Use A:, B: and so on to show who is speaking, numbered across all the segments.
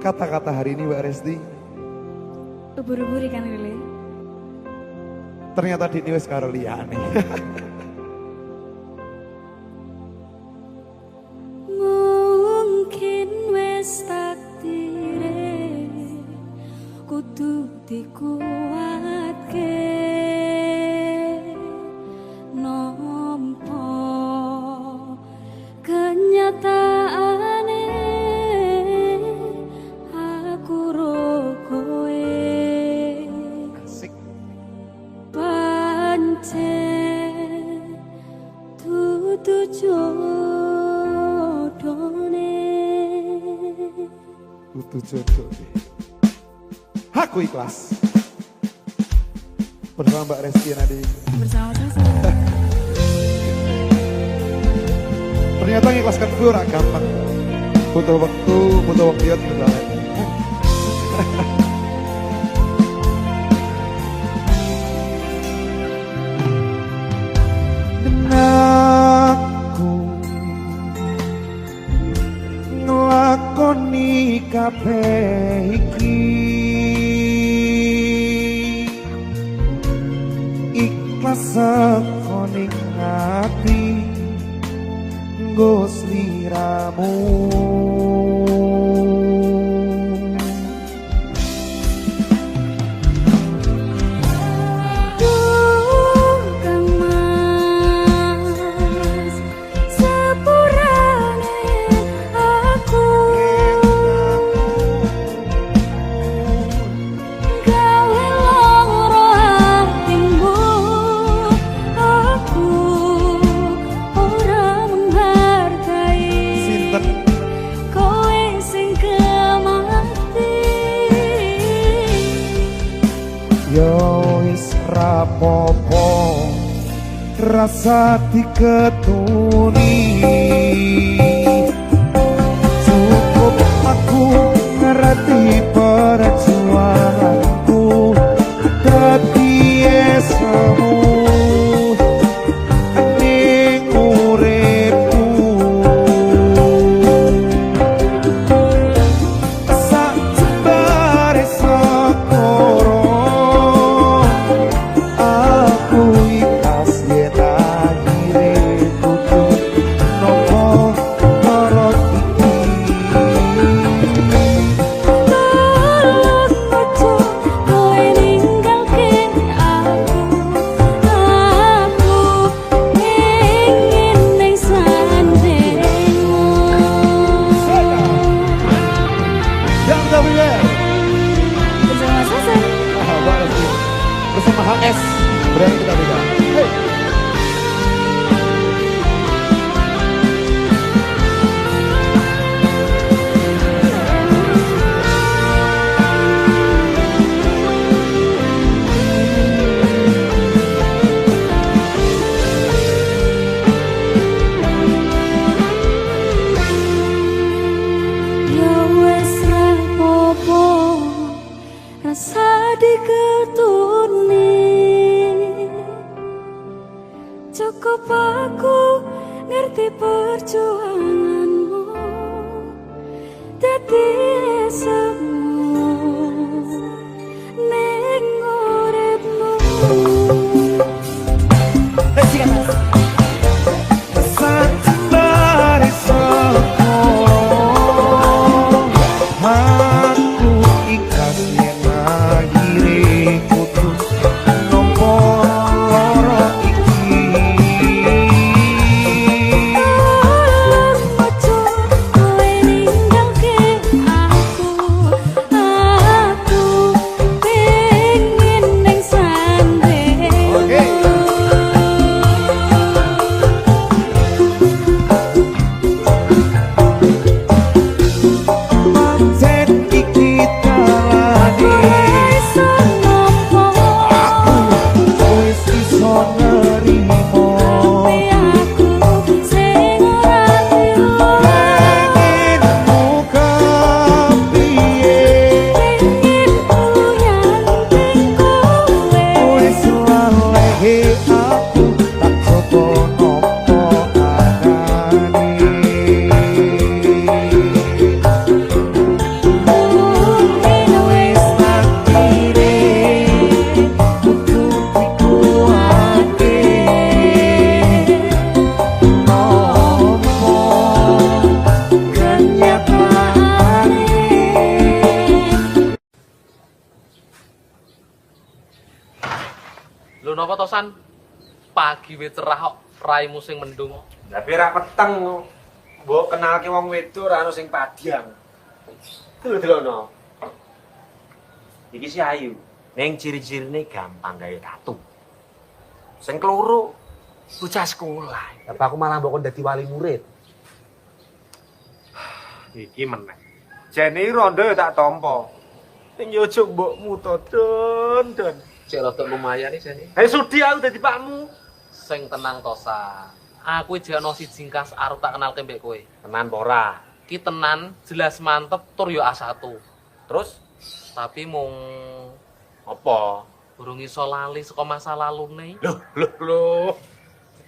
A: kata-kata hari ini Mbak Resti?
B: Ubur-ubur kan Lili.
A: Ternyata Dini wis karo liyane.
B: Mungkin wis takdire kudu dikuatke nampa kenyataane aku ro kowe
A: Asik.
B: pancen dudu jodone
A: Kudu jodoh. Aku ikhlas. Bersama Mbak Resti Nadi.
B: bersama saya.
A: Ternyata ngikhlaskan gue ora gampang. Butuh waktu ya tinggal. Aku nglakoni kabeh iki ikhlas saka ning ati nggo sliramu. Yo wis rapopo rasa diketuni, cukup aku ngerti perjuanganku dadi esmu ning uripku. Sak jembare sekoro bersama HS berani kita beda. Hey.
B: Ya wes rapopo rasa diketuni, cukup aku ngerti perjuanganmu dadi esmu ning uripmu.
A: Sanjare sekoro aku ikhlas yen akhire kudu nampa lara iki.
C: tosan pagi wis cerah kok raimu sing mendung.
D: Tapi rak peteng mbok kenalke wong wedok ora ono sing padiang. Delok-delokno. Iki si Ayu. Ning ciri-cirine gampang gawe tatu. Sing keloro bocah sekolah. Apa aku malah mbok dadi wali murid. Iki meneh. Jene rondo ya tak tampa. Ning yo ojo mbokmu to, Don.
C: Cek rada lumayan iki jane.
D: Ayo sudi aku dadi pakmu.
C: Sing tenang tosa. Aku iki ono siji kas arep tak kenalke mbek kowe.
D: Tenan apa ora?
C: Ki tenan jelas mantep tur yo A1.
D: Terus
C: Tapi mung
D: apa?
C: durung iso lali saka masa lalune.
D: Loh.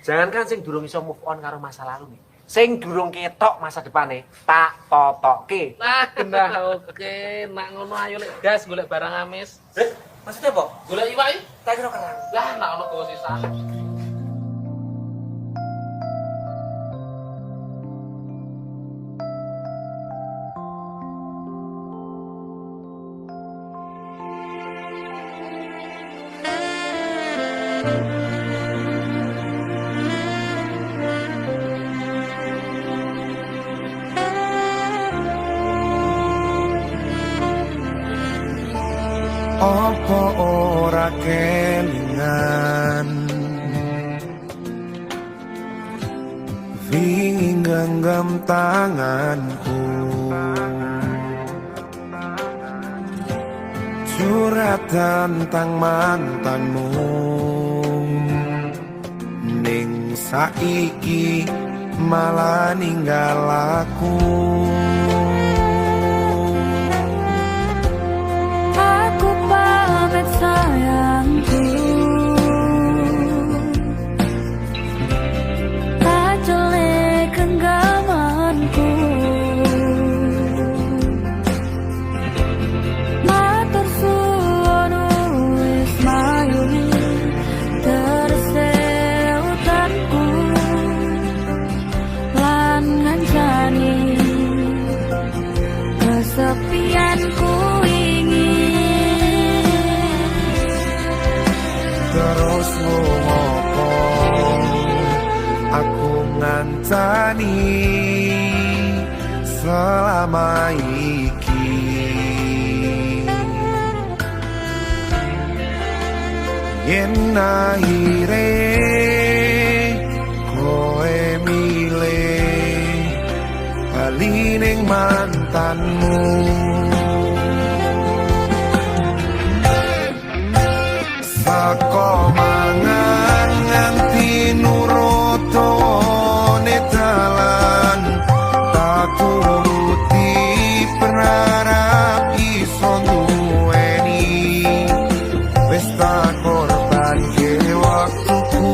D: Jangan kan sing durung iso move on karo masa lalu. Sing durung ketok masa depane tak totokke.
C: Nah, genah oke. Nak ngono ayo lek gas golek barang amis.
D: Maksudnya apa?
C: Golek iwak iki.
D: Tak kira kerang.
C: Lah, nak ono gowo sisa.
E: Apa ora kelingan Wingi genggam tanganku Curhat tentang mantanmu Ning saiki malah ninggal aku
B: Aku pamit sayangku, tak jelek genggamanku. Matur suwun wis mayuni terseutanku lan ngancani kesepianku
E: terus ngopo aku ngancani selama iki yen akhire koe milih bali ning mantanmu Saka mangan nganti nurutone dalan tak turuti berharap iso duweni wis tak korbanke waktuku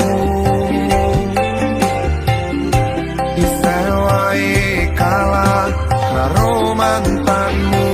E: bisa wae kalah karo mantanmu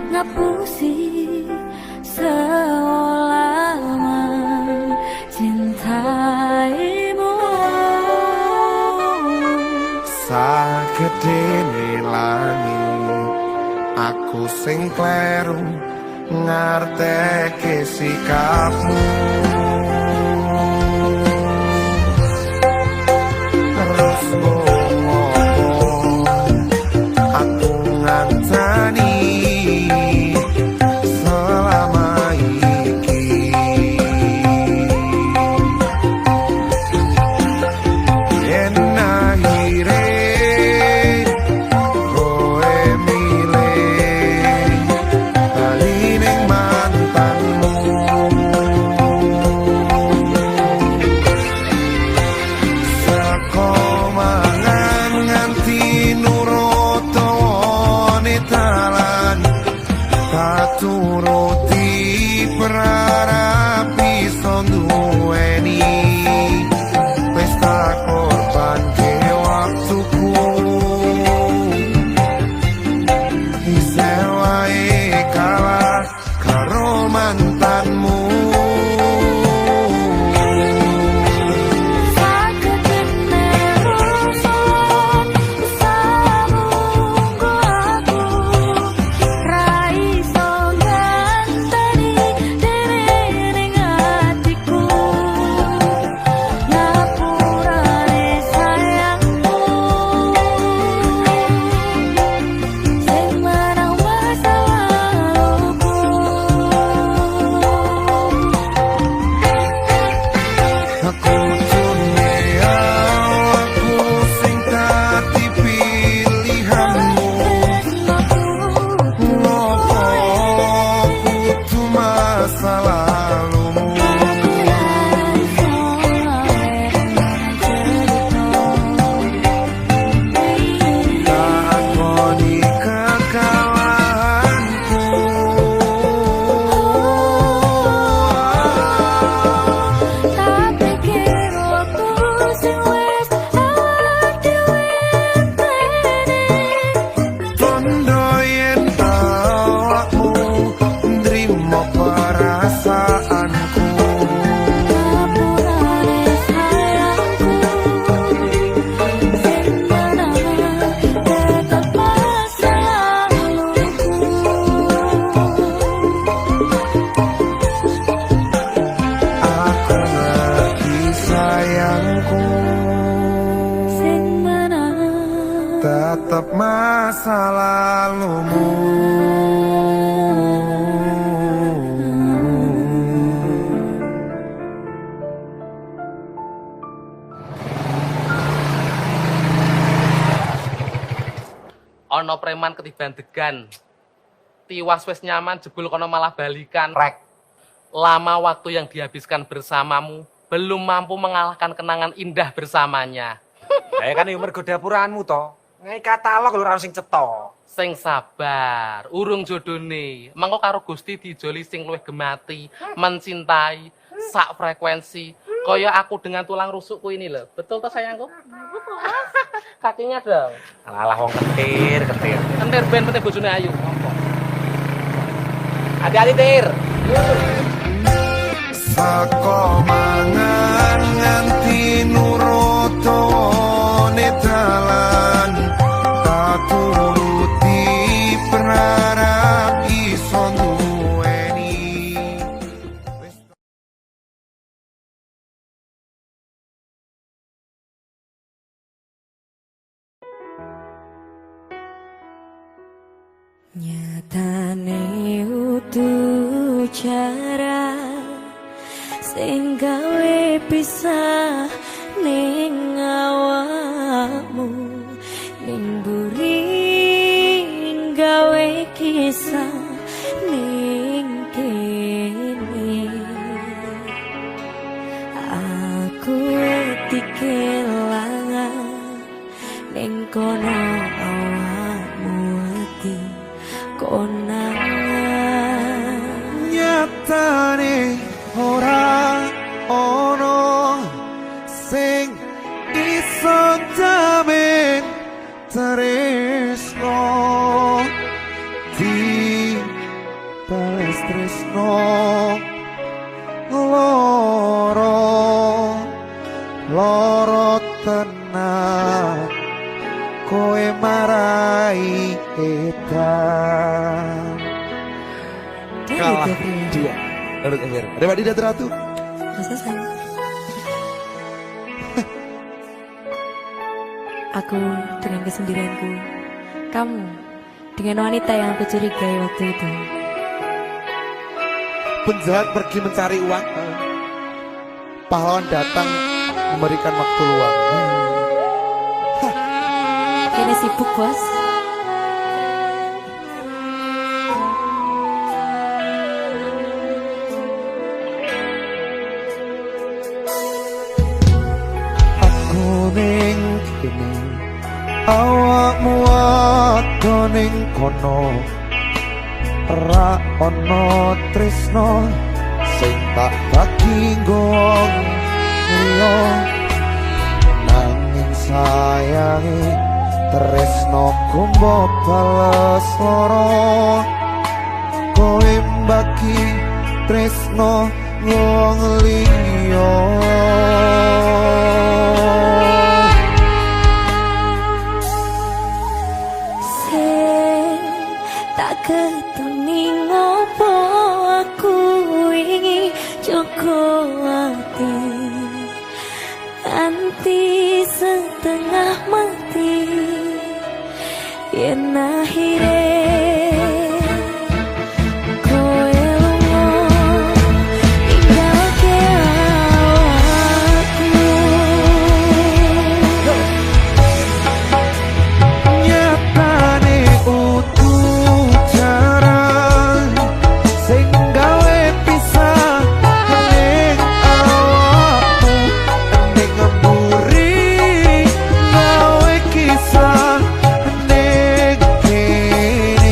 B: ngapusi selama cintaimu
E: sagedene langit aku sing kleru ngarteke sikapmu terus ngopo aku ngancani selama iki masa lalumu.
C: Ono preman ketiban degan. Tiwas wis nyaman jebul kono malah balikan.
D: Rek,
C: Lama waktu yang dihabiskan bersamamu belum mampu mengalahkan kenangan indah bersamanya.
D: kayak kan yang mergo dapuranmu toh. Ngai katalog lho ora sing cetha.
C: Sing sabar, urung jodone. Mangko karo Gusti dijoli sing luwih gemati, mencintai, sak frekuensi. Kaya aku dengan tulang rusukku ini loh. Betul toh sayangku? Kakinya dong.
D: Alah wong ketir.
C: Entir ben penting bojone ayu.
D: Hati-hati, Tir.
E: Saka mangan nganti nurutone dalan, tak turuti berharap iso duweni.
B: Nyatane utuh cara sing gawe pisah ning awakmu, ning buri gawe kisah ning kene. Aku dikelangan ning kono awakmu ati konangan.
E: Nyatane ora ono sing iso jamin tresno di balas tresno loro tenan koe marai edan. Kalah dia. Menurut Emir. Ada Dida Ratu.
B: Masa sayang? Aku dengan kesendirianku, kamu dengan wanita yang aku curigai waktu itu.
A: Penjahat pergi mencari uang, pahlawan datang memberikan waktu luang.
B: Kayaknya sibuk bos.
E: Ning kene awakmu ado ning kono, ra ono tresno sing tak bagi nggon liya, nanging sayangi tresno kumbo bales loro, kowe bagi tresno wong liya.
B: Ketuni ngopo aku wingi joko ati, anti setengah mati yen akhire kowe lunga tinggalke awakku.
E: Nyatane utuh jaran sing gawe pisah ning awakmu, ning mburi gawe kisah ning kene.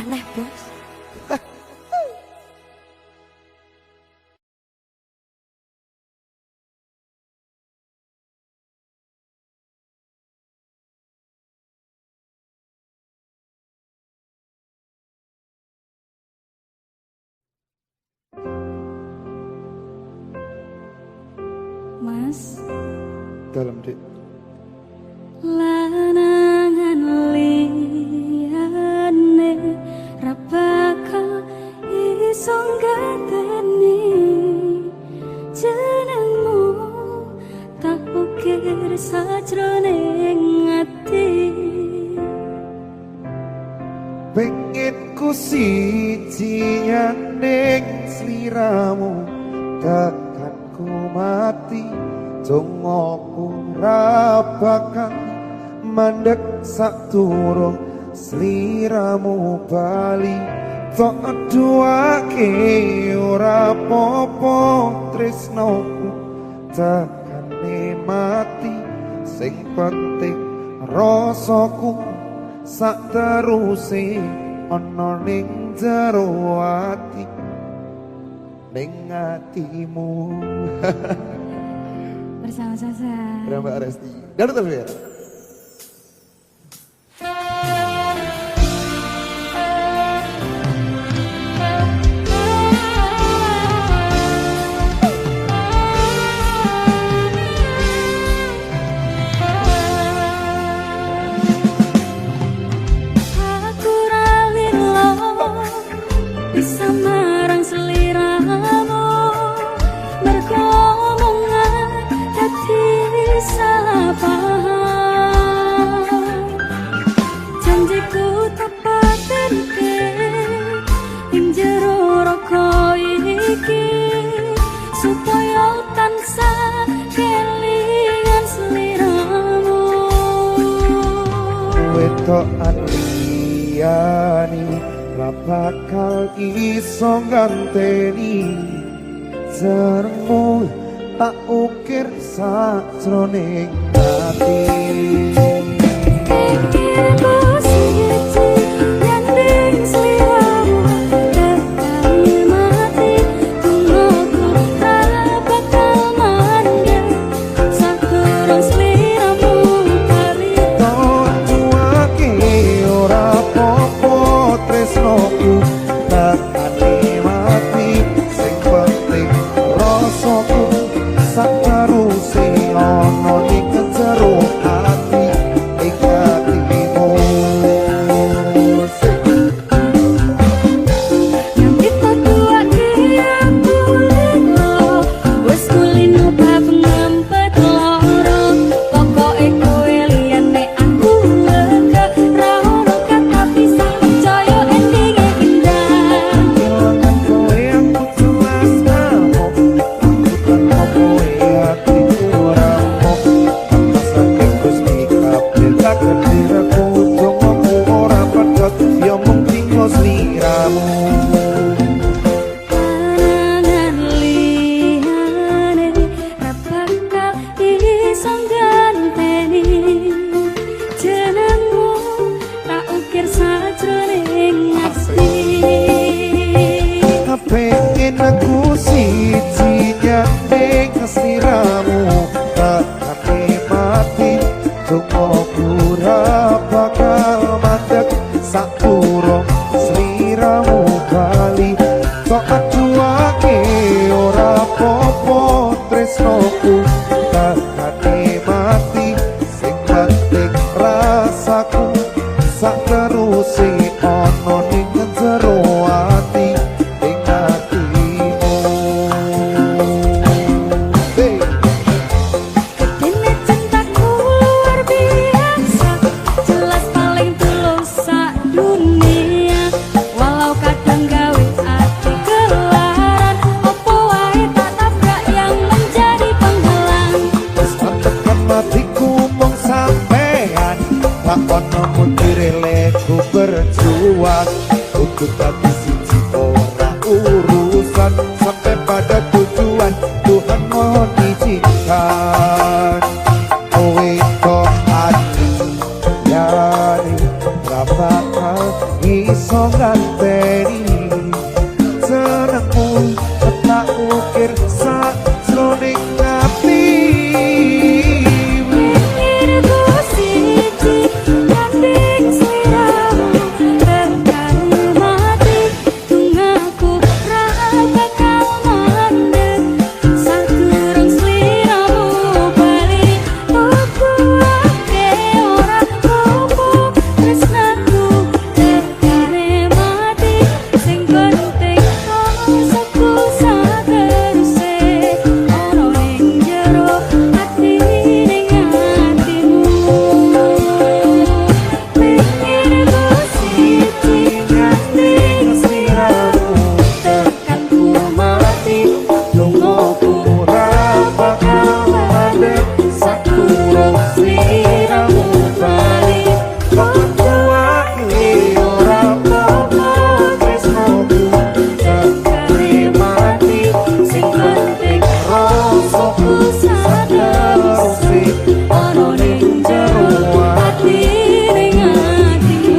B: aneh, Bos.
F: Mas
A: Dalam dik.
F: lanangan liyane ra bakal iso ngateni jenengmu tak ukir sajroning ati
A: Pengen ku siji ning sliramu takkan ku mati jongoku ra bakal mandek saturung sliramu bali tok aduake ora popo tresnoku takkan mati sing penting rasaku sak teruse ana ning jero ati ning atimu.
F: bersama Sasa.
A: Mbak Resti. Dan Elvira.
F: Aku ralilo bisa marang seliramu berkomongan dadi salah paham janjiku tepatenke ing jero roko iki supaya tansah kelingan seliramu
A: Wetokan liyane ra bakal iso ganteni jermu tak ukir sajroning ati.
F: Pikirku siji nyanding seliramu tekan mati tungguku tak bakal mandek sakurang seliramu kali
A: Tojuake ora popo tresnoku takane mati sing penting rasaku sak teruse ana ning jero ati ing atimu.
F: yang kita tuake aku lino wis kulino bab ngempet loro pokoke kowe liyane aku lega ra ono kata pisah percaya endinge indah
A: Kehilangan kowe aku jelas ngamuk tanpa kowe hatiku ora mok tanpa sakit Gusti kabeh tak kediraku jongoku ora pedot ya mung tinggo sliramu.
F: Panangan liyane ra bakal iso ganteni jenengmu tak ukir sajroning ati
A: Pengen aku siji nyanding sliramu takkan mati jongoku ora bakal mandek sakurung sliramu bali sok aduake ora popo tresnoku takkan mati sing penting rasaku sak teruse ana ning jero ati ing atimu. Hey.
F: Ini cintaku luar biasa jelas paling tulus sak dunia walau kadang gawe ati gelaran opo wae tak tabrak yang menjadi penghalang
A: Wis tekan matiku mung sampean tak ono mundire leku berjuang untuk dadi siji ora urusan sampai pada tujuan Tuhan mohon izinkan kowe kok ati yane ra bakal iso pateni senengmu tak ukir sajroning ati.
F: Pikirku siji gandeng sliramu tekan mati tunggaku ra bakal mandeg sadurung sliramu bali aku ake ora apa tresnaku tekane mati sing penting rasaku sateruse ono ning jero ati ning atimu. Pikirku siji gandeng sliramu tekanku mati tungguku
A: Ora bakal mandeg sadurung sliramu bali aku ake ora apa tresnaku tekane mati sing penting rasaku sateruse ono ning jero ati
F: ning atimu.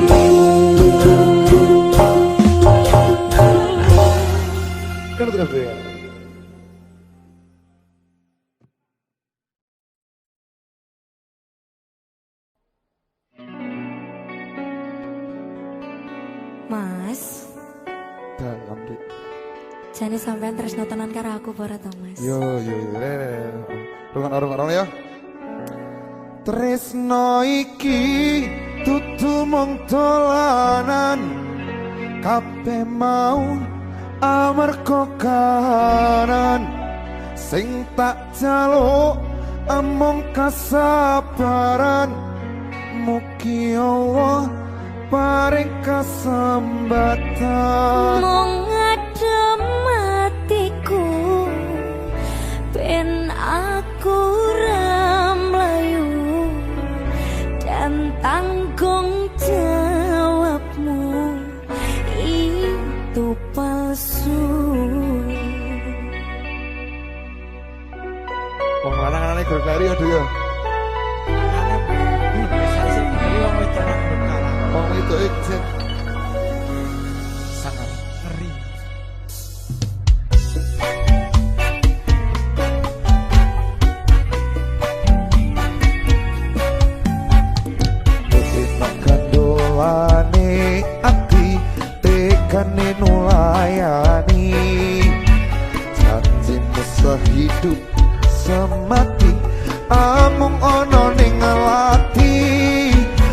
A: kan terus ya.
B: Mas,
E: Dalam dik.
B: jane sampean tresno tenan karo aku apa ora to, Mas?
E: Yo Rungan ya.
A: Tresno iki dudu mung dolanan kabeh mau amarga kahanan sing tak jaluk amung kasabaran mugi Allah paring kasambatan.
F: Mung ngadem atiku ben aku ra mlayu dan tanggung jawabmu itu palsu.
E: Wong lanang anane gregari aduh ya. Wong itu ejek.
A: Sangat ngeri. Bukti kandolane ati tekane nulayani janjimu sehidup semati amung ono ning ati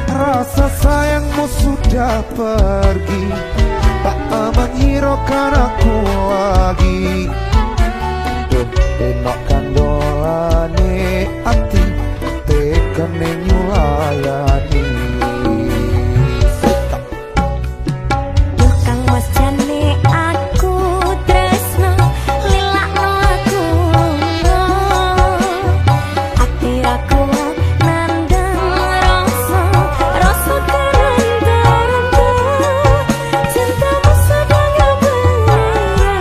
A: rasa sayangmu sudah pergi tak menghiraukan aku lagi. Duh enok kandolane ati tekane nyulayani
F: Tukang mas jane aku tresno lilakno aku ati aku nandang rasa kerendam cintamu sedang berbahaya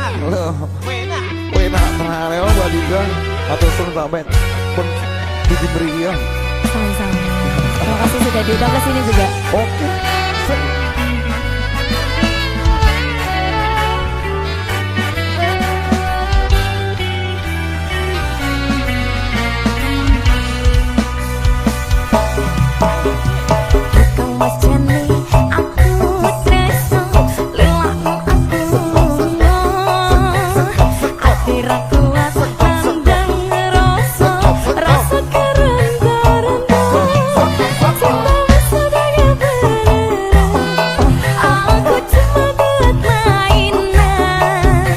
E: Enak tenan ya Mbak Dinda. Matur suwun sampean. Pun Didi mriki ya.
B: Sama-sama. Terima kasih sudah diundang ke sini juga.
E: Oke.
F: Mas jane aku tresno lelakno aku ati ra kuat pandang rasa rasa kerenda-renda cinta sadaya beneran aku cuma buat mainan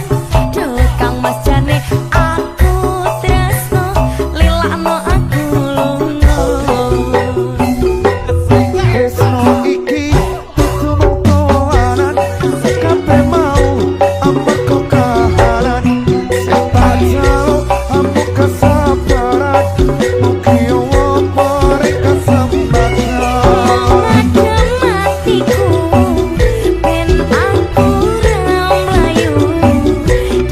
F: tukang mas jane aku tresno lelakno aku lunga.
A: Tresno iki dudu mengkolanan kabeh mau amarga kahanan sing tak jaluk ambu kesabaran mugi apa rek kesempatan
F: Matiku ben aku ra mlayu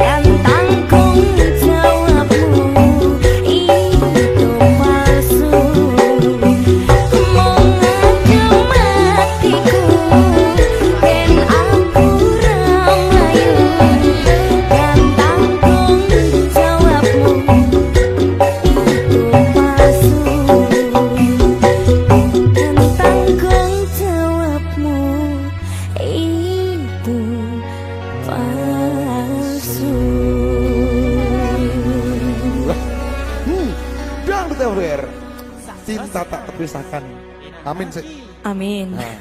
F: dan tanggung jawabmu itu palsu mong matiku ben aku ra mlayu dan tanggung jawabmu itu palsu dan tanggung jawabmu itu palsu.
E: Dan betul cinta tak terpisahkan. Amin sih.
B: Amin.
E: Nah,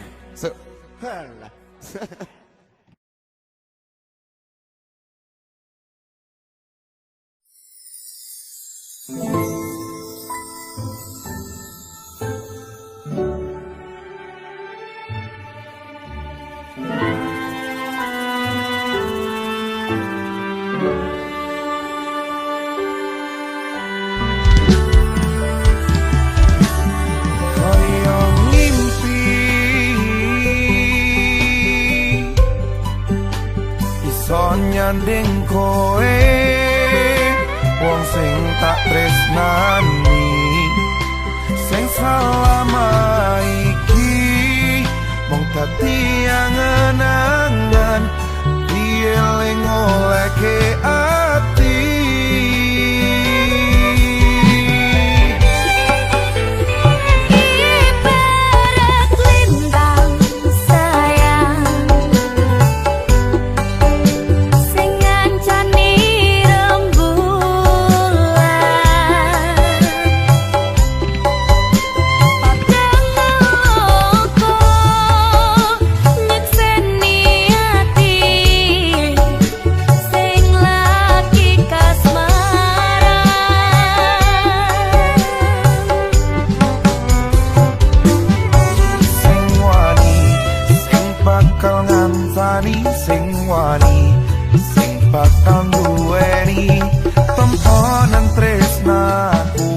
A: kaya ngimpi iso nyanding kowe wong sing tak tresnani sing selama iki mung dadi angen-angen dieling olehke ati.
F: Ibarat lintang sayang sing ngancani rembulan padahal aku nyekseni ati sing lagi kasmaran
A: Sing wani sing bakal ngancani sing wani sing bakal duweni temponan tresnaku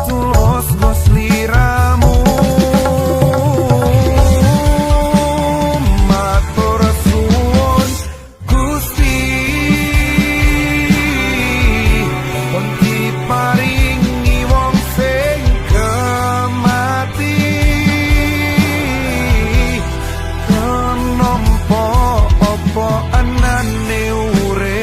A: tulus go sliramu matur suwun Gusti pun diparingi wong sing kemati kenompo opo anane urip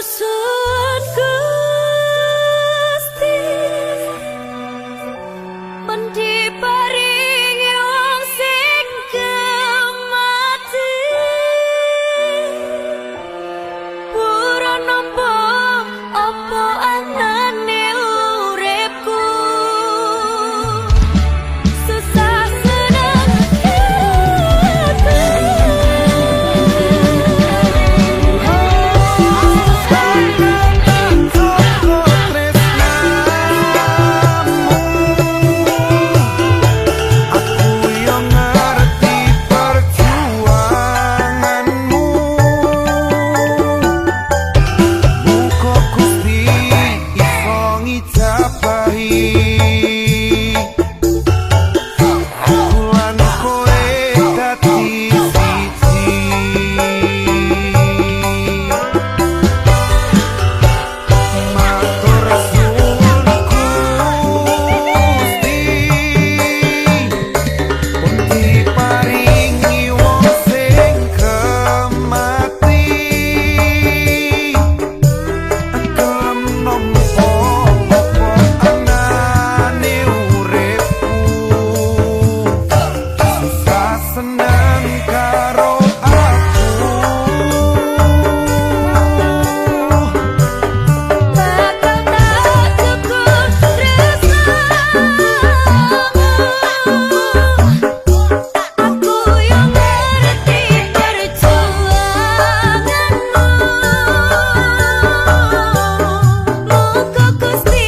F: sun Gusti men diparingi wong sing gemati pura nampa apa anane uripku susah seneng
A: Aku yang ngerti perjuanganmu. Muga Gusti iso ngijabahi. Aku lan kowe dadi siji. Matur suwun Gusti, pun diparingi wong sing gemati. Gelem nampa apa anane uripku, susah seneng karo aku.
F: bakal tak cukup tresnamu aku yang ngerti perjuanganmu muga Gusti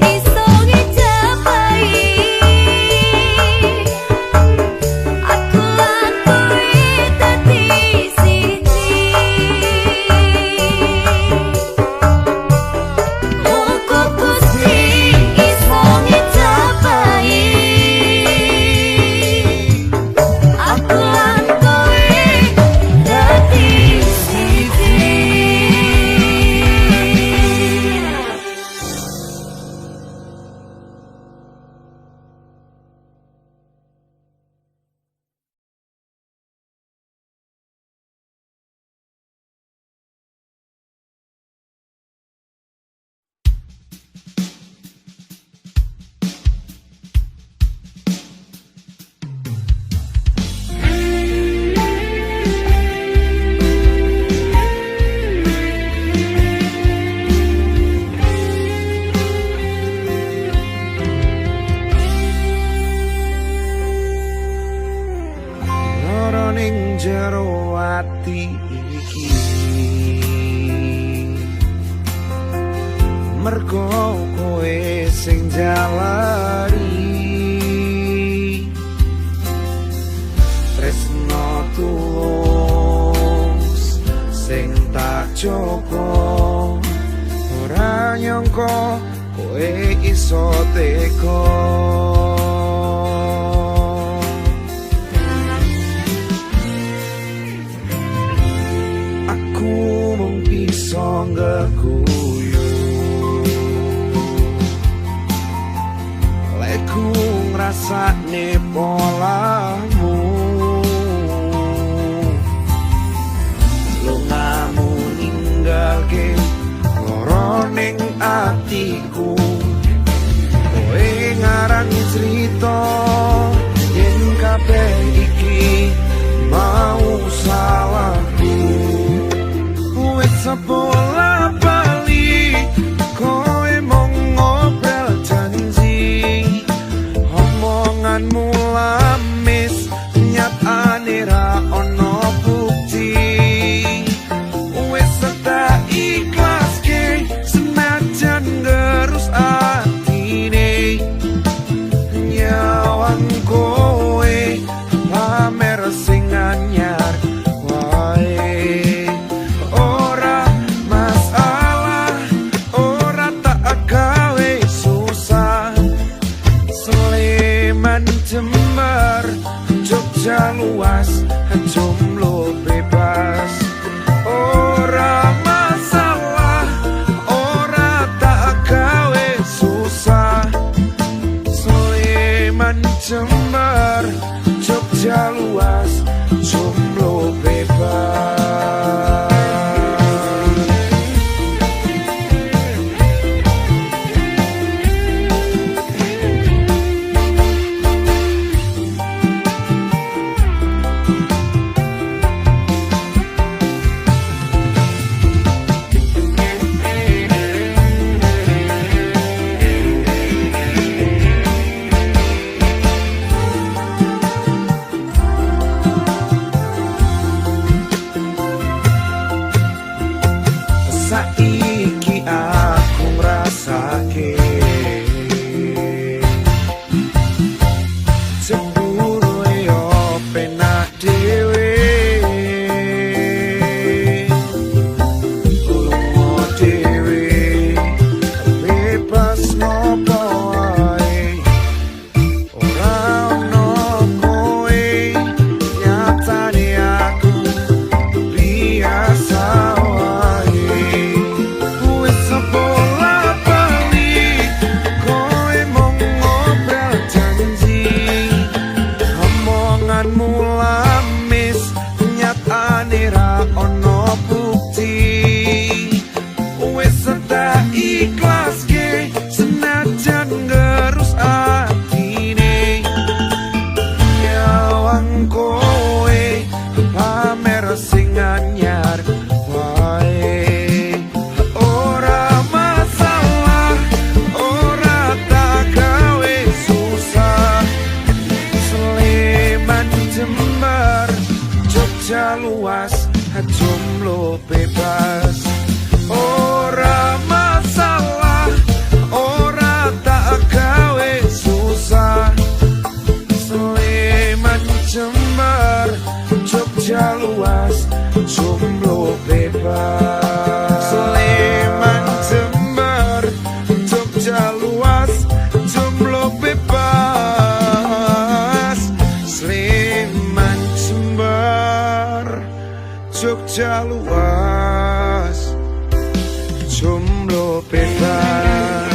F: iso ngijabahi aku lan kowe dadi siji muga Gusti iso ngijabahi aku lan kowe dadi siji.
A: Lara ning jero ati iki mergo kowe sing jalari tresno tulus sing tak jogo ora nyangka kowe iso tega. Aku mung bisa ngeguyu lek ku ngrasakne polamu lungamu ninggalke lara ning atiku kowe ngarani cerita yen kabeh iki mau salahku. Wis bola bali kowe mung ngobel janji omonganmu lamis nyatane ra ono bukti. Wis tak ikhlaske senajan gerus atine nyawang kowe pamer sing anyar wae ora mas saiki aku ngrasake cemburu yo penak dhewe lunga dhewe bebas ngopo wae ora ono kowe nyatane aku biasa wae wis sepola balik kowe mung ngobrol janji omonganmu lamis nyatane ra ono bukti wis tak ikhlas ke senajan ngerus atine nyawang kowe pamer sing anyar wae ora masalah ora tak gawe susah Sleman Jember Jogja luas jomblo bebas ora masalah ora tak gawe susah Sleman Jember Jogja luas jomblo bebas Sleman Jember Jogja luas jomblo bebas Sleman Jember Jogja luas jomblo bebas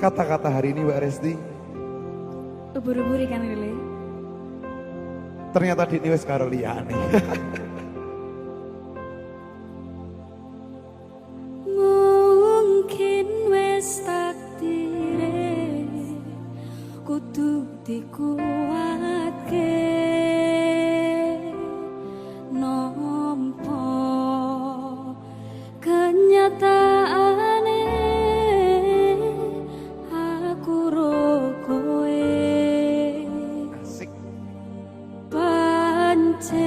E: Kata-kata hari ini Mbak Resti,
B: Ubur-ubur ikan lele.
E: ternyata Dini wis karo liyane.
F: Mungkin wis takdire kudu dikuatke nampa kenyataane aku ro kowe
E: Asik.
F: pancen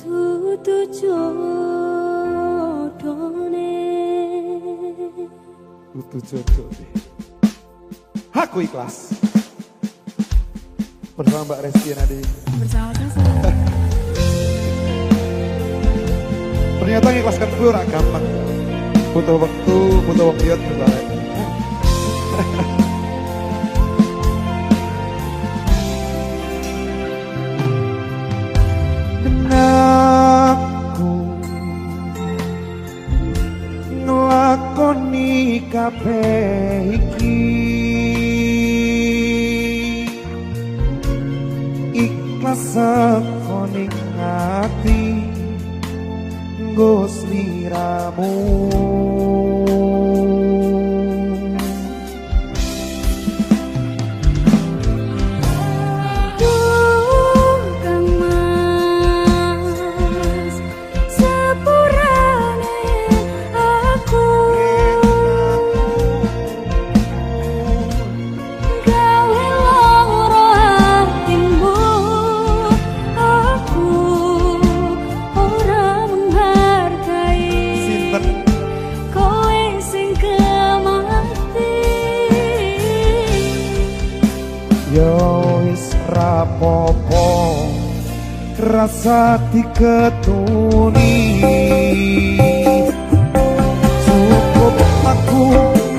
F: dudu jodone
E: Kudu jodoh deh. Aku ikhlas. Bersama Mbak Resti Nadi.
B: Bersama saya.
E: Ternyata ngikhlaskan gue ora gampang. Butuh waktu, butuh waktu ya terbaik.
A: aku nglakoni kabeh iki ikhlas saka ning ati nggo sliramu
F: Kang Mas sepurane aku gawe loro hatimu aku ora menghargai
E: Sinten
F: kowe sing kemati
A: yo wis rapopo rasa diketuni cukup aku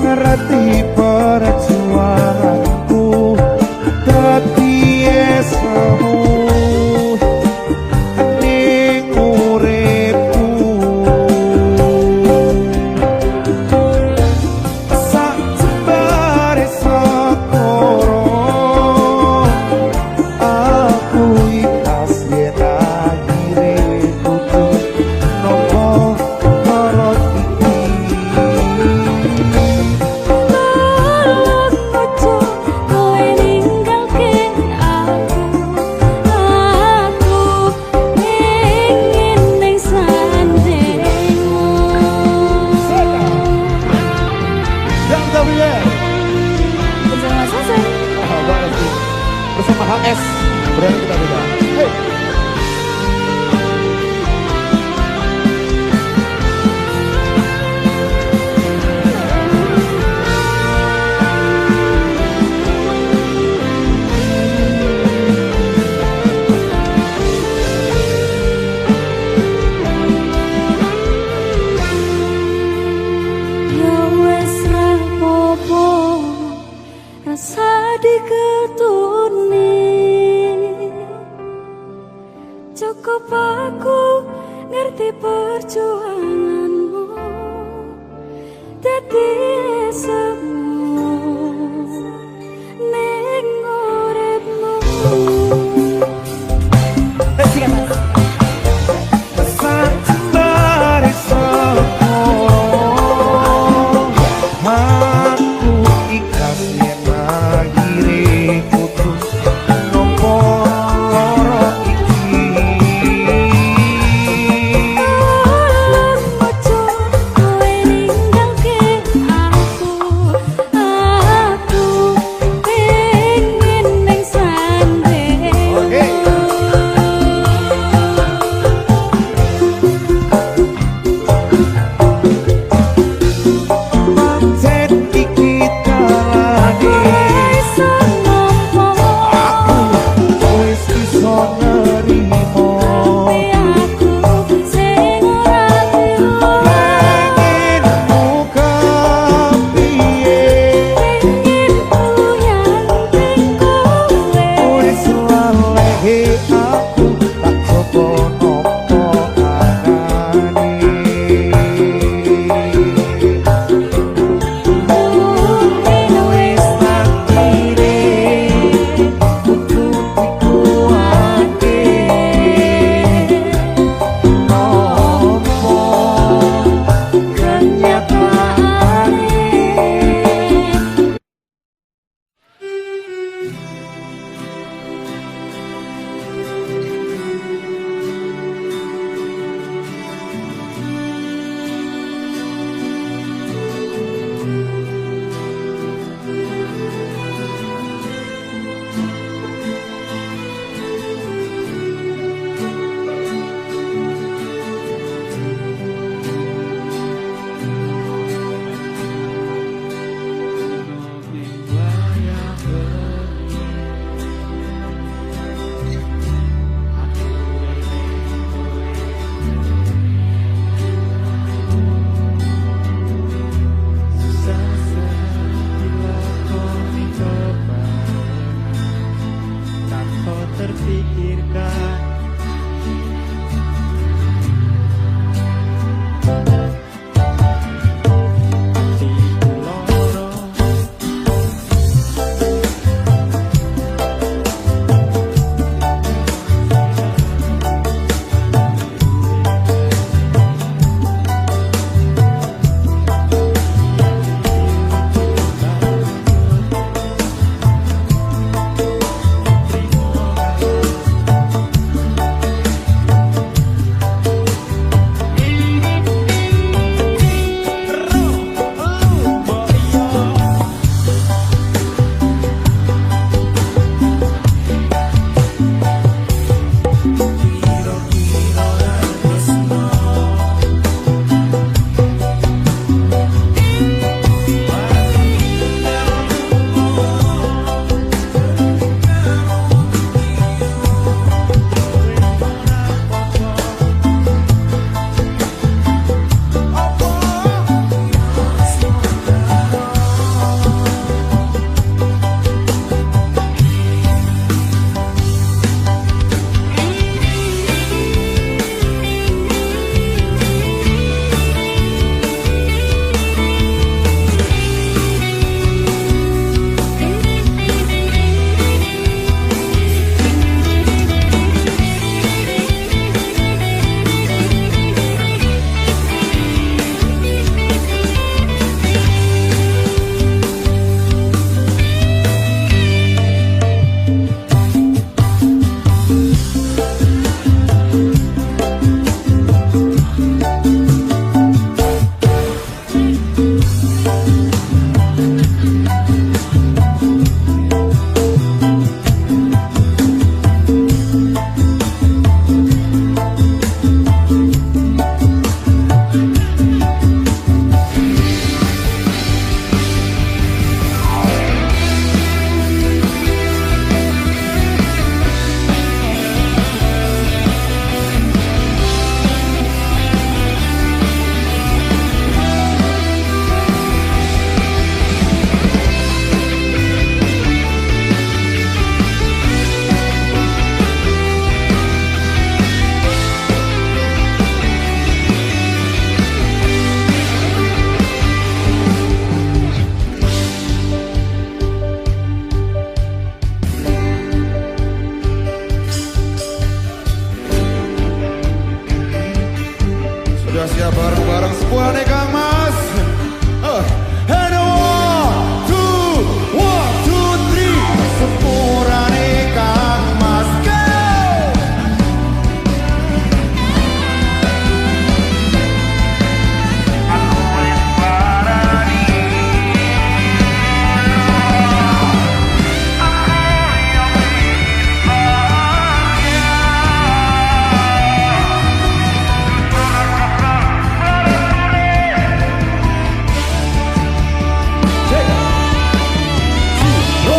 A: ngerti perjuanganku dadi esmu ning uripku sak jembare sakoro aku ikhlas yen akhire kudu nopo karo iki
F: Kowe ninggalke aku
E: kita beda. Hey.
F: Ya wes ra popo rasa diketuni, cukup aku ngerti perjuanganmu, dadi esemu ning uripmu.
A: Sanjari sapa aku ikhlas yen akhire putus nopo lara iki.
F: Ojo kowe ninggalke aku.
E: siap bareng-bareng semua nih Kang Mas. And one, two, three. Sepura nih Kang Mas. Go!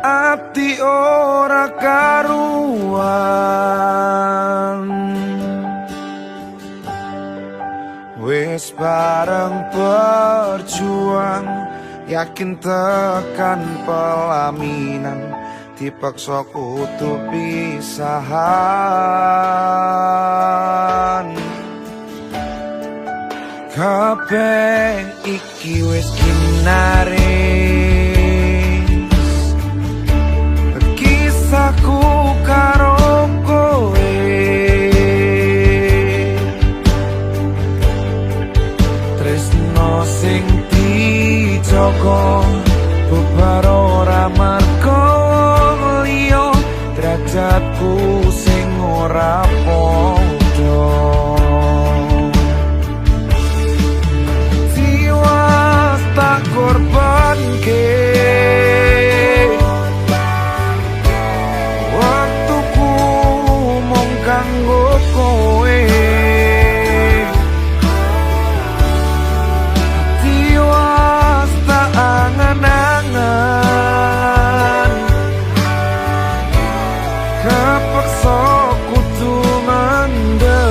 E: Ati ora karuan, wis bareng berjuang, yakin tekan pelaminan, dipaksa kudu pisahan. Kabeh iki wis ginaris, kisahku karo kowe, tresno sing dijogo bubar ora marga liya, derajatku sing ora padha. Tak korbanke waktuku mung kanggo kowe, tiwas tak angan-angan, kepeksa kudu mandem.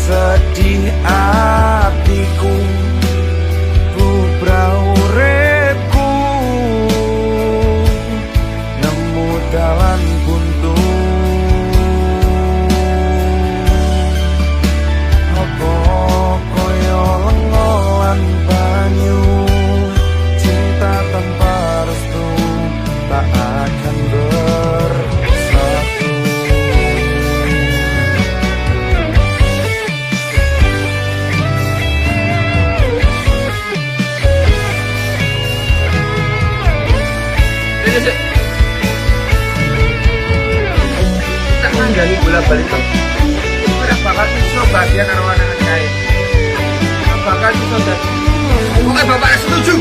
E: Sedih hatiku, bubrah uripku, nemu dalan buntu. Apa koyo lenga lan banyu, cinta tanpa restu tak akan bersatu.
D: kandhani bola-balik to. Ora bakal iso bahagia karo anak kae. Ora bakal iso dadi. Pokoke bapak setuju.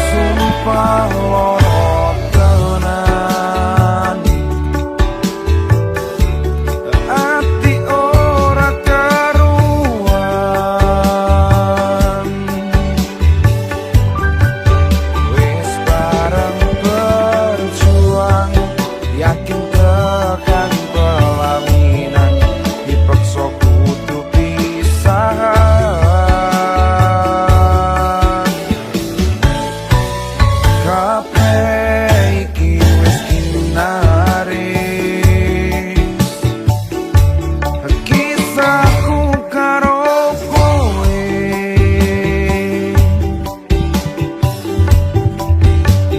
A: Sumpah loro tenan ati ora karuan wis bareng berjuang yakin tekan pelaminan dipaksa kudu pisahan kabeh iki wis dinaris kisahku karo kowe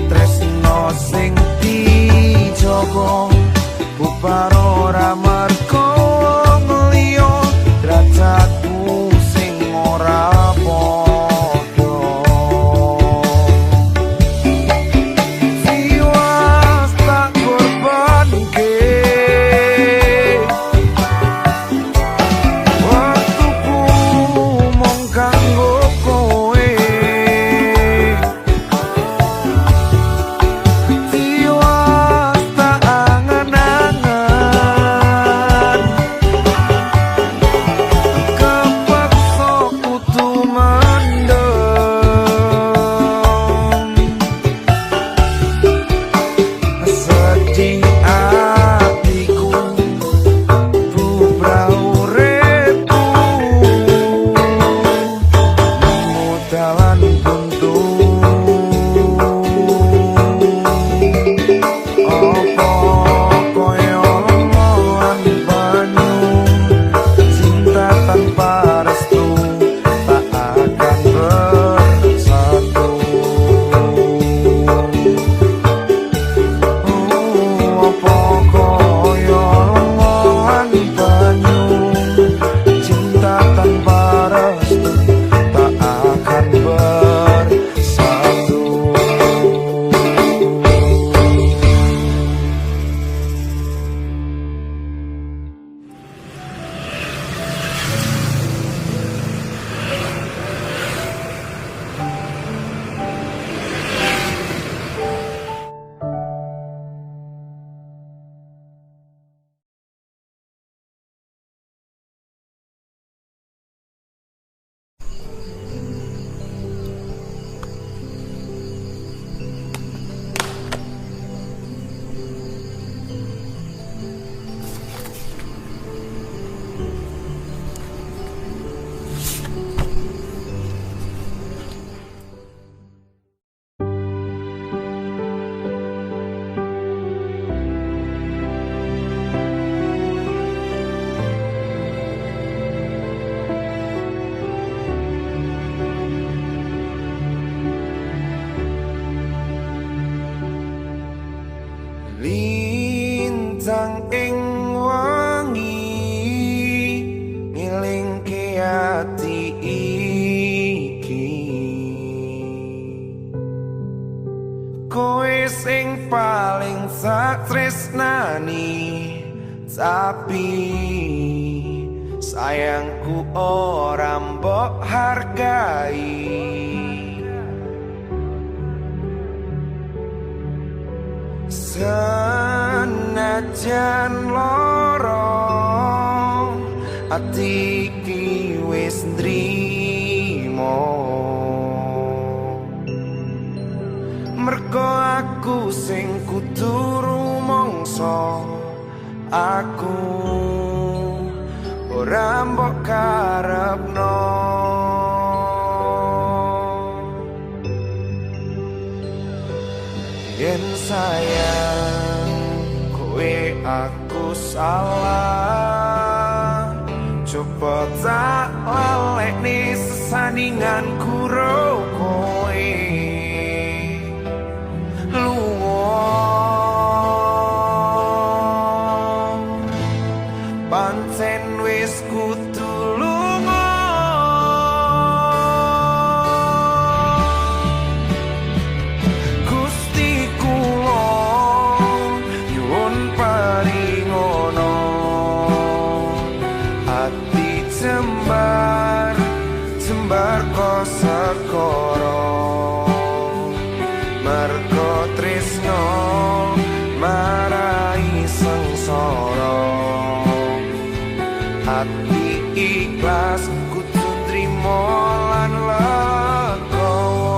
A: tresno sing dijogo bubar ora marko liya derajatku sing ora padha jiwas tak korbanke waktuku mung kanggo kowe jiwas tak angen-angen kepaksa kudu mendem sedih hatiku bubrah uripku nemu dalan buntu apa koyo lengoan banyu cinta tanpa restu tak akan bersatu apa koyo lengoan banyu cinta tanpa restu tak akan bersatu. Lintang ing wangi ngelingke ati iki kowe sing paling sak tresnani tapi sayangku ora mbok hargai senajan loro ati iki wis nrimo mergo aku sing kudu rumangsa aku ora mbok karepno yen sayang kowe aku salah coba tak lalekne sesandingan kuro kowe pancen wis kudu lunga sekara mergo tresno marai sengsara ati ikhlas kudu trimo lan legowo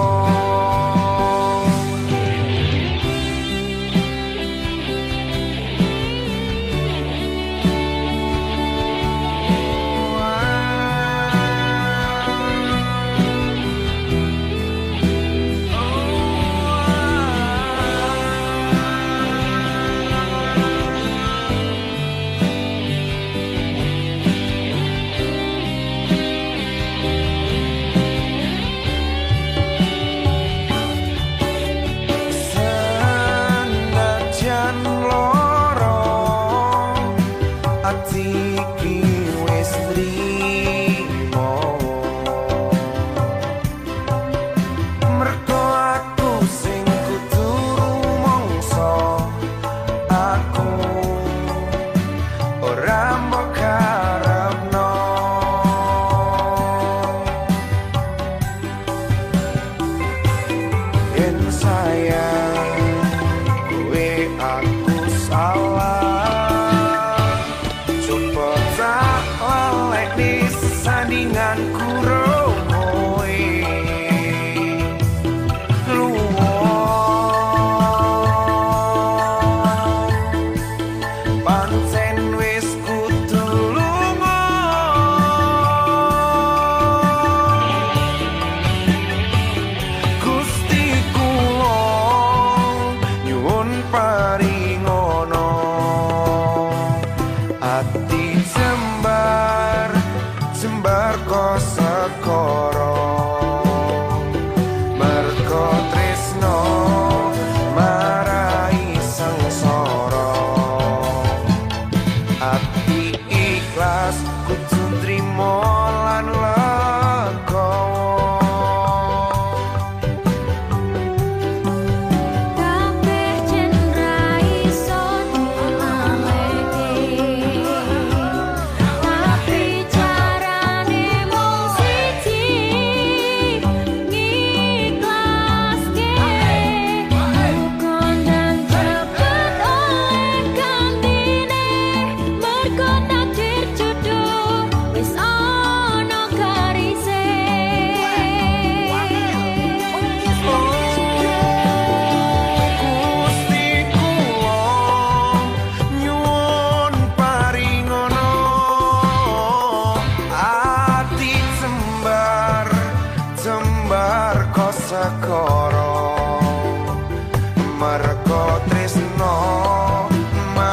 A: mergo tresno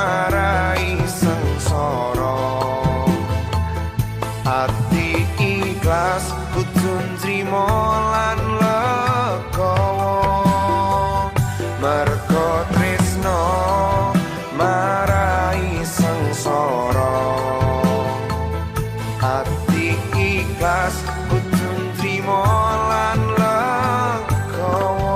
A: marai sengsara ati ikhlas kudu nrimo lan legowo mergo tresno marai sengsara ati ikhlas kudu nrimo lan legowo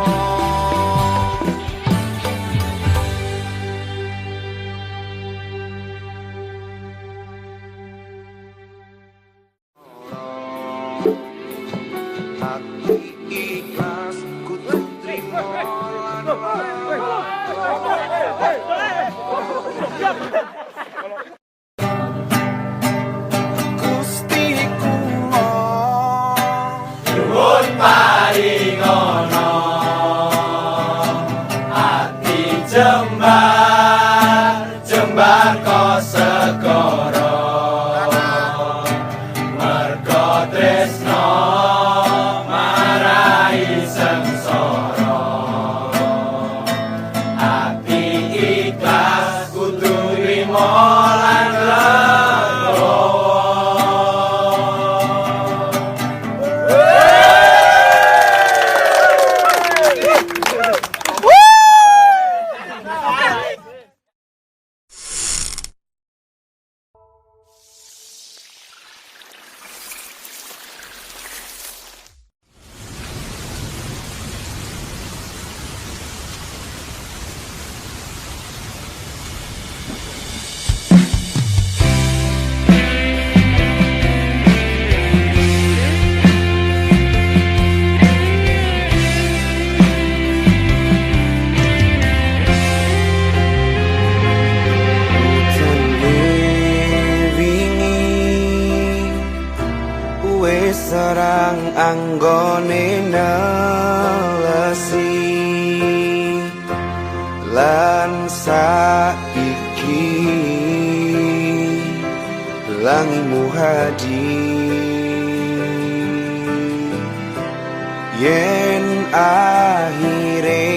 A: serang anggone nelesi lan saiki langimu hadir yen akhire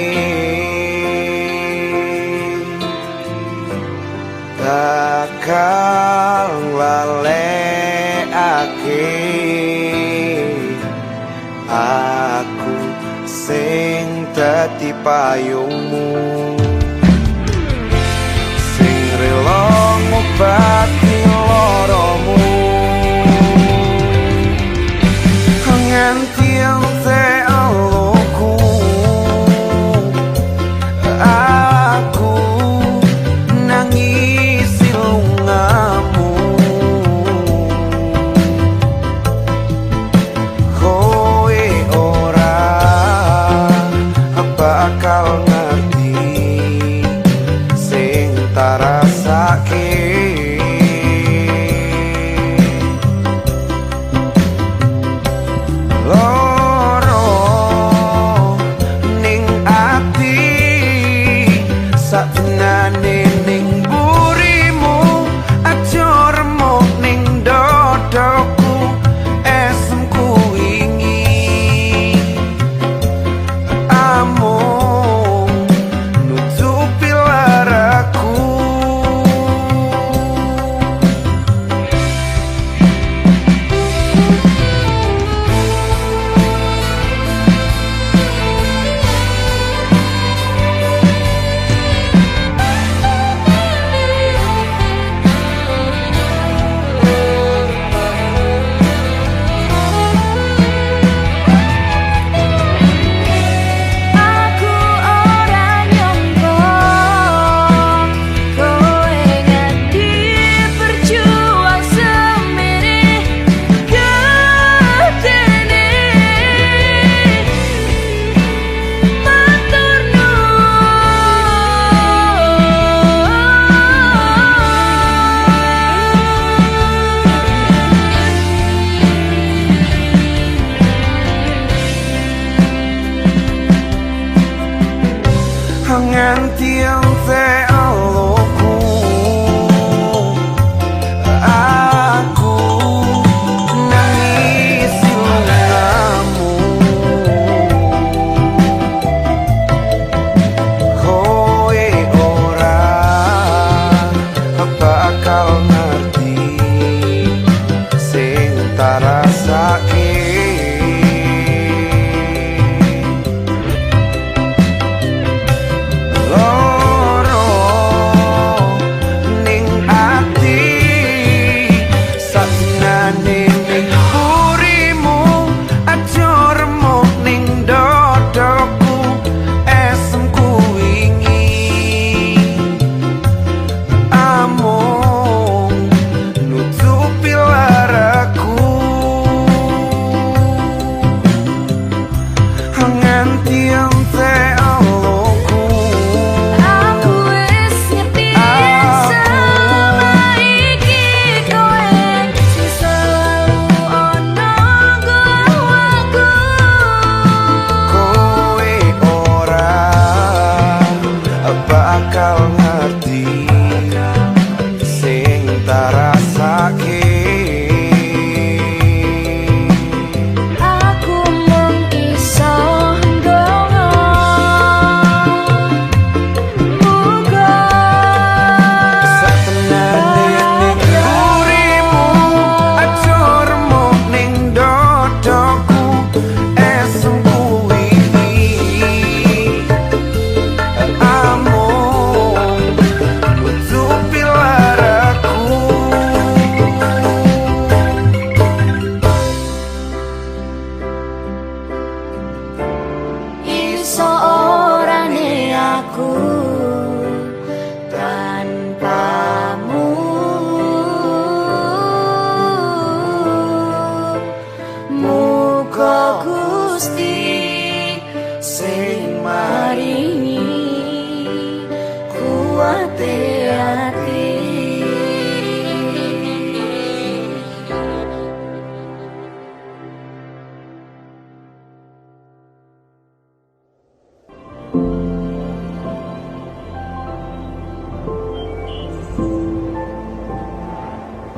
A: takal lalekake aku sing dadi payungmu sing rela ngobati loromu nganti entek eluku aku nangis lungamu kowe ora bakal ngerti sing tak rasake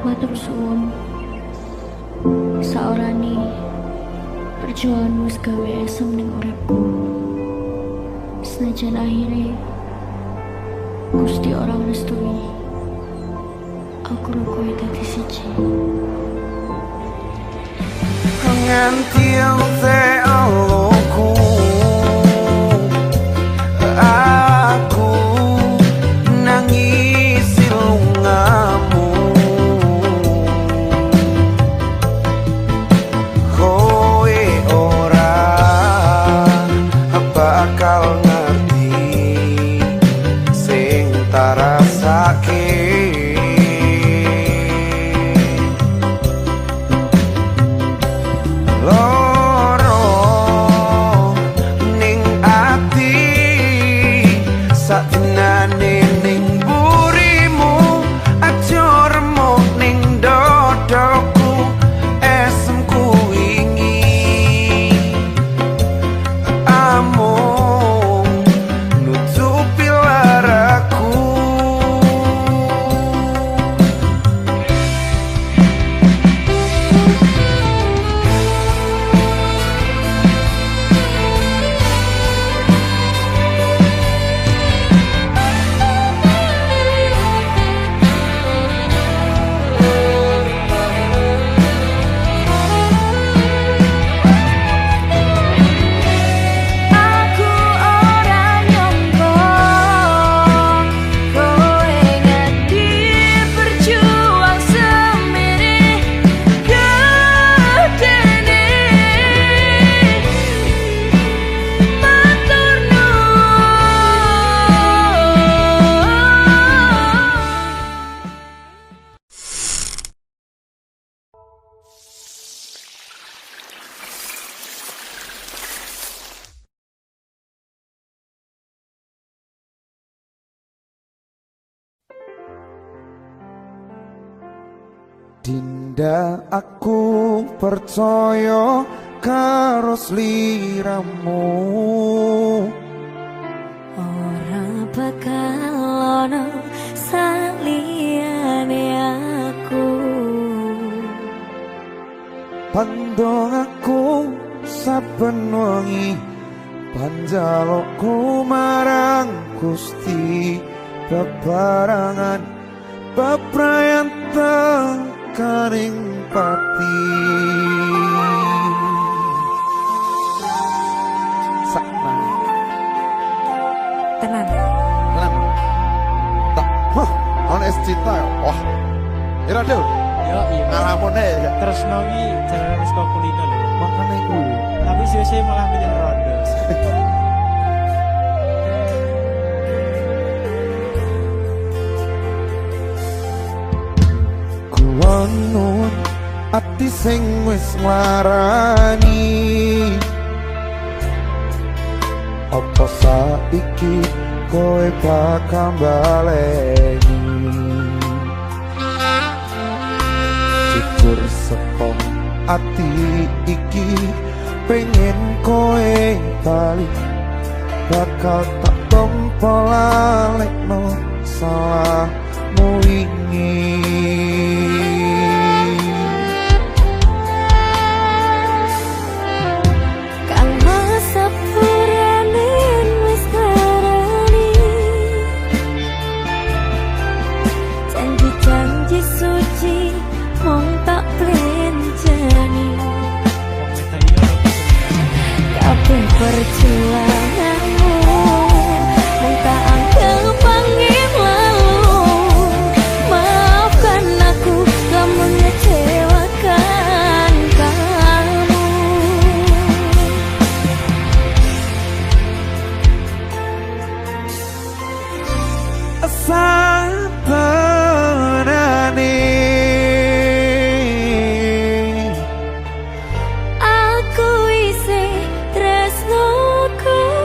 F: Matur suwun. Saorani perjuanganmu wis gawe esem ning uripku. Senajan akhirnya Gusti orang restui. Aku kowe dadi siji.
A: Nganti te aloku aku nangis lungamu kowe ora bakal ngerti sing tak rasake. Dinda aku percaya karo sliramu.
F: Ora bakal ono saliyane aku.
A: Pandong aku saben wengi panjalukku marang Gusti bebarangan bebrayan tekaning pati. Sakna
B: Tenan.
E: Lan. Tak. Wah, ono es cinta. Wah. Ira Dil.
G: Yo, iya.
E: Ngalamune ya.
G: Terus nongi jalan sekolah kulino lho.
E: Makane kuwi.
G: Tapi sih malah milih rondo.
A: Kuwonun ati sing wis nglarani. Apa saiki kowe bakal baleni? Jujur seko ati iki pengen kowe bali, bakal tak tompo lalekno salahmu wingi.
F: Kalau sepurane wis karani, janji-janji suci mong tak plencani. Kabeh perjuanganmu mong tak anggap angin lalu. Maafkan aku telah mengecewakan kamu.
A: Sabarane
F: Aku isih tresno kowe.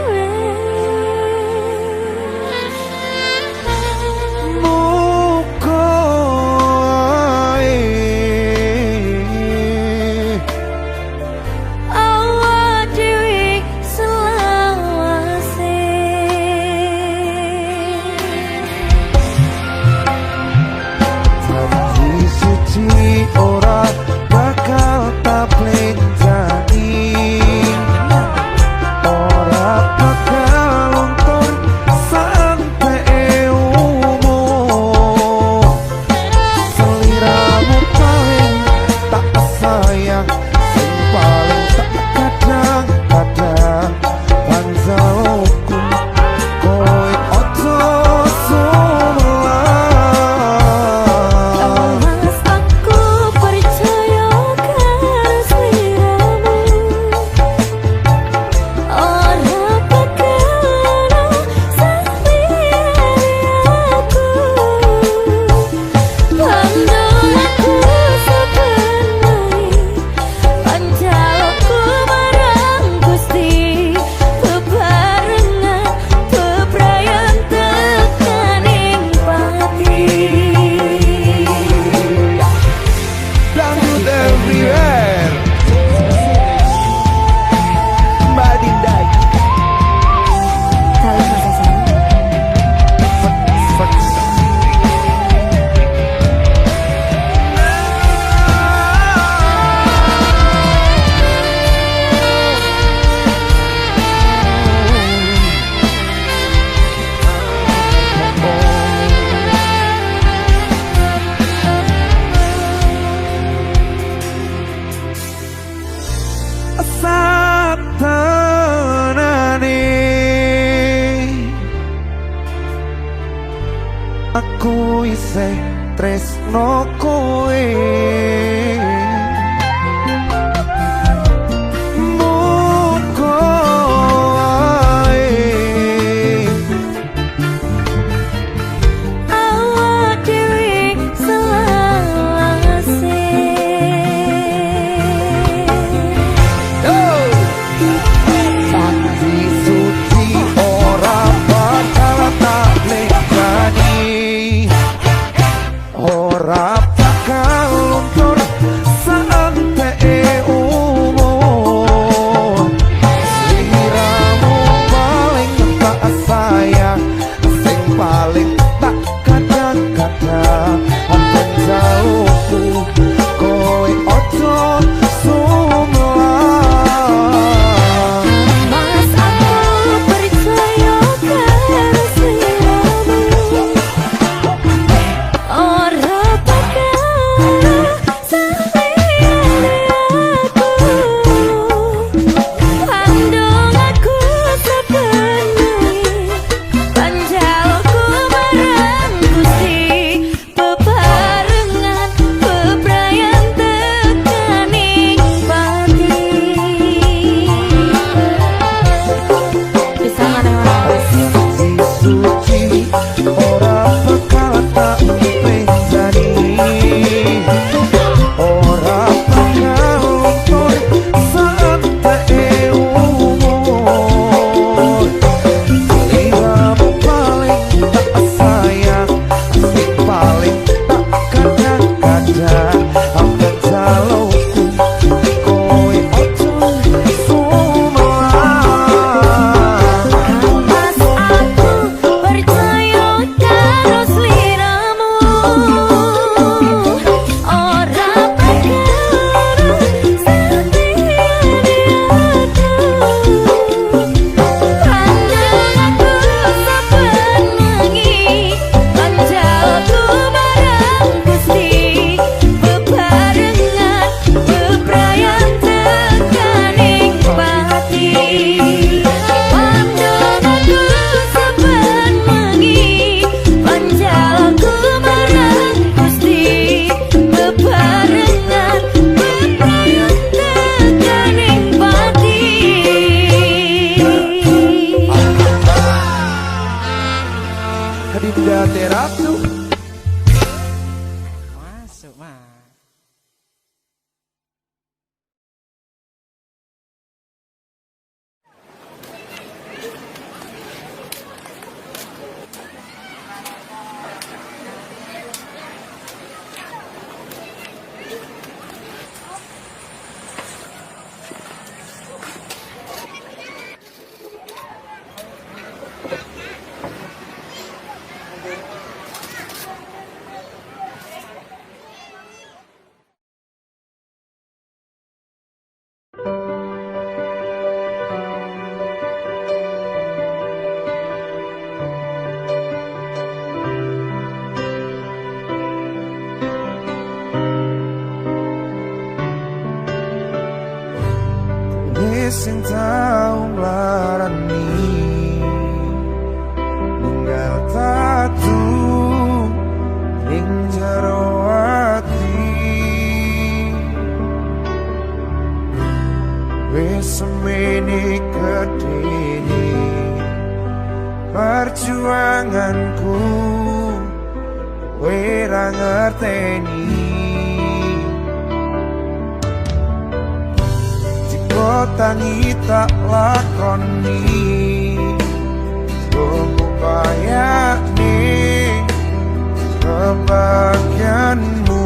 G: Mas.
A: Sing tau nglarani ninggal tatu ning jero ati wis semene gedene perjuanganku kowe ra ngerteni tangi tak lakoni upayane kebahagiaanmu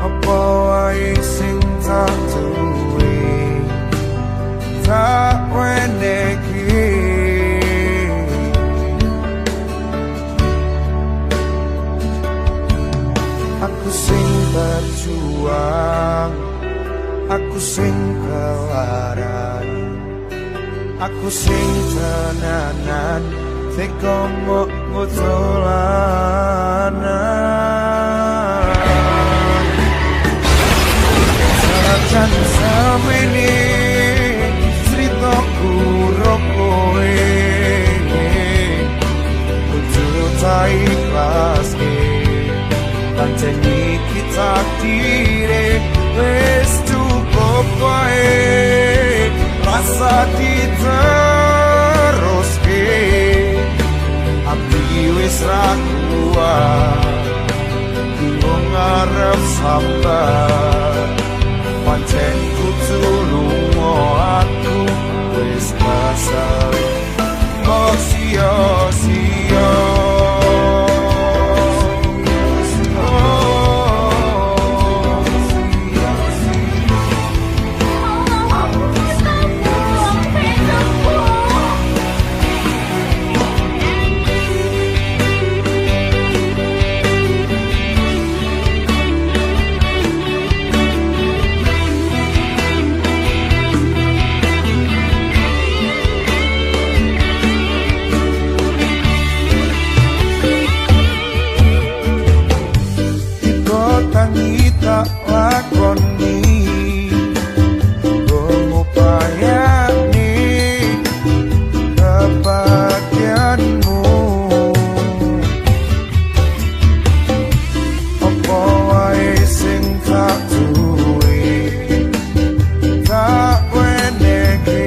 A: apa wae sing tak duwe tak weneki aku sing berjuang, aku sing kelaran, aku sing tenanan, teko mok mutolanan. Sajan samene ceritaku rokoe, kudu tak ikhlaske. Panceni kita dire wis cukup wae rasa diteruske ati wis ra kuat bingung ngarep sabar pancen kudu lunga aku wis pasal kok sia-sia. Tak lakoni ngupayani kebahagiaanmu apa wae sing tak duwe tak weneki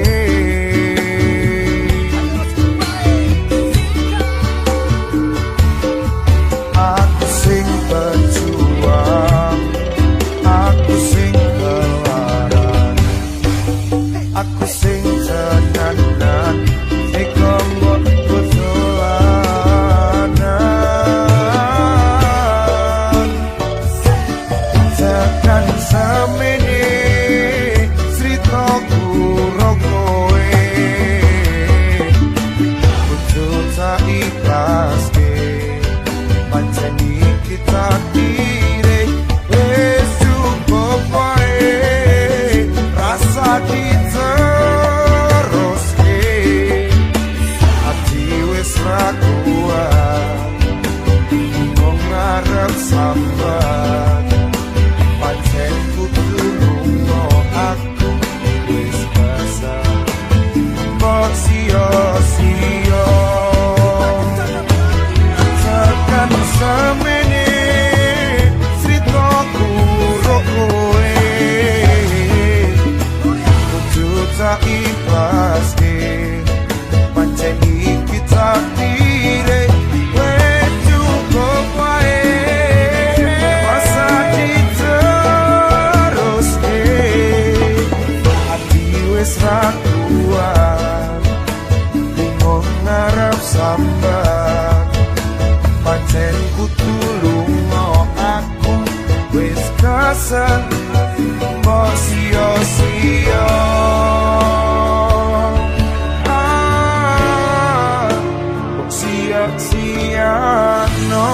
A: aku sing berjuang, aku sing kelaran, aku sing tenanan, eko mbok butolanan. Tekan semene ceritaku rokoe, kudu tak ikhlaske, panceni kita dire wis cukup wae rasa diteruske ati wis ra kuat bingung ngarep sambat pancen kudu lunga aku wis pasal kok sia-sia tekan semene ceritaku rokoe kudu tak ikhlaske pancen iki tak dire wis cukup kudu lunga aku wis kesel mbok sia-sia sia-sia no.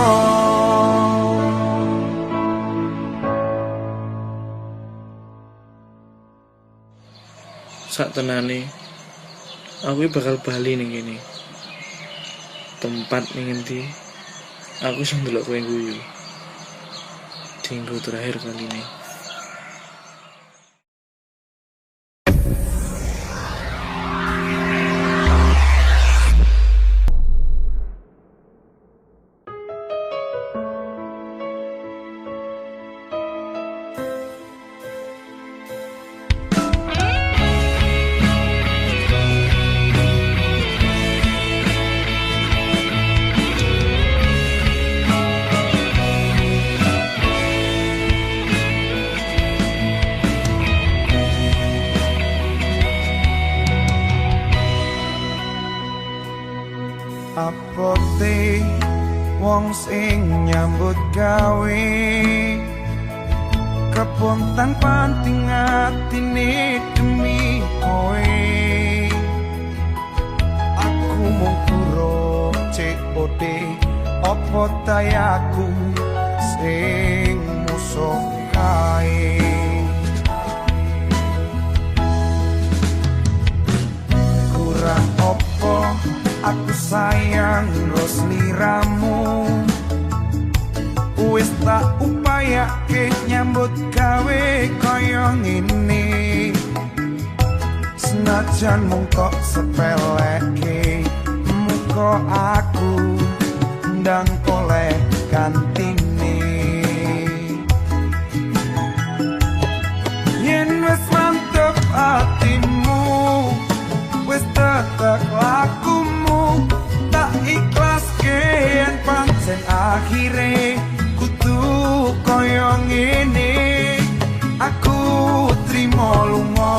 H: Sak tenane aku bakal bali ning kene. Tempat ning endi aku sing ndelok kowe guyu. Dinggo terakhir kali ini.
A: Apote wong sing nyambut gawe kepontan panting atine demi kowe aku mung puro COD opo tayaku sing musuh kae kurang opo aku sayang terus liramu wis tak upaya ke nyambut gawe kaya ngene senajan mung kok sepeleke muka aku ndang oleh kantine yen wis mantep atimu wis tetek lakumu tak ikhlas yen pancen akhire kudu kaya ngene aku trimo lunga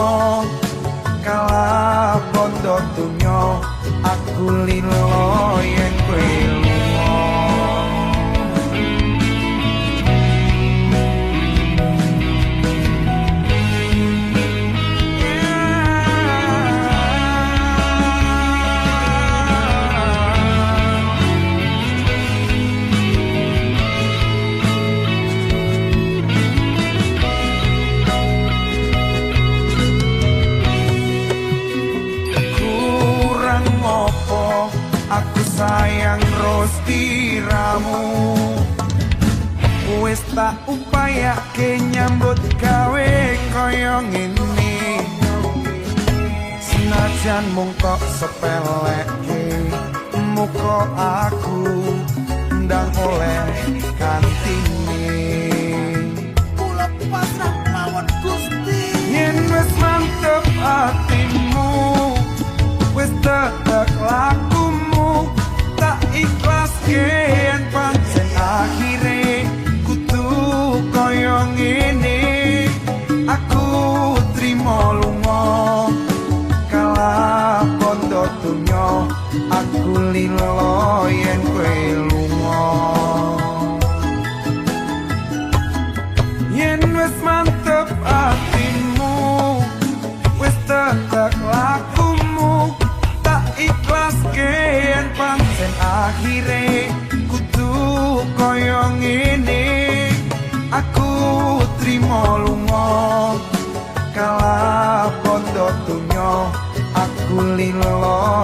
A: kala bondo dunyo aku lilo yen kowe lunga sayang ros diramu wis tak upaya ke nyambut gawe kaya ngene senajan mung kok sepeleke muka aku ndang oleh kantine kula pasrah mawon Gusti yen wis mantep atimu wis tetek lakumu tak ikhlas yen pancen akhire kudu kaya ngene aku trimo lunga kala bondo dunyo aku lilo yen kowe lunga yen wis mantep atimu wis tetek lakumu tak ikhlas yen pancen akhire kudu kaya ngene aku trimo lunga kala bondo dunyo aku lilo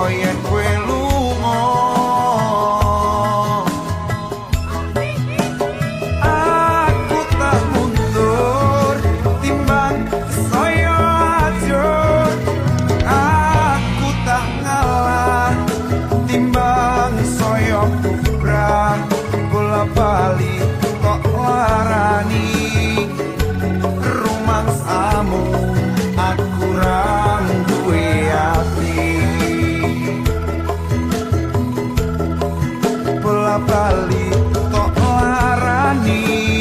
A: yen kowe lunga aku tak mundur timbang saya aja aku tak ngalah timbang saya kubrang bola bali kok larani rumangsamu aku rang duwe ati bola bali kok larani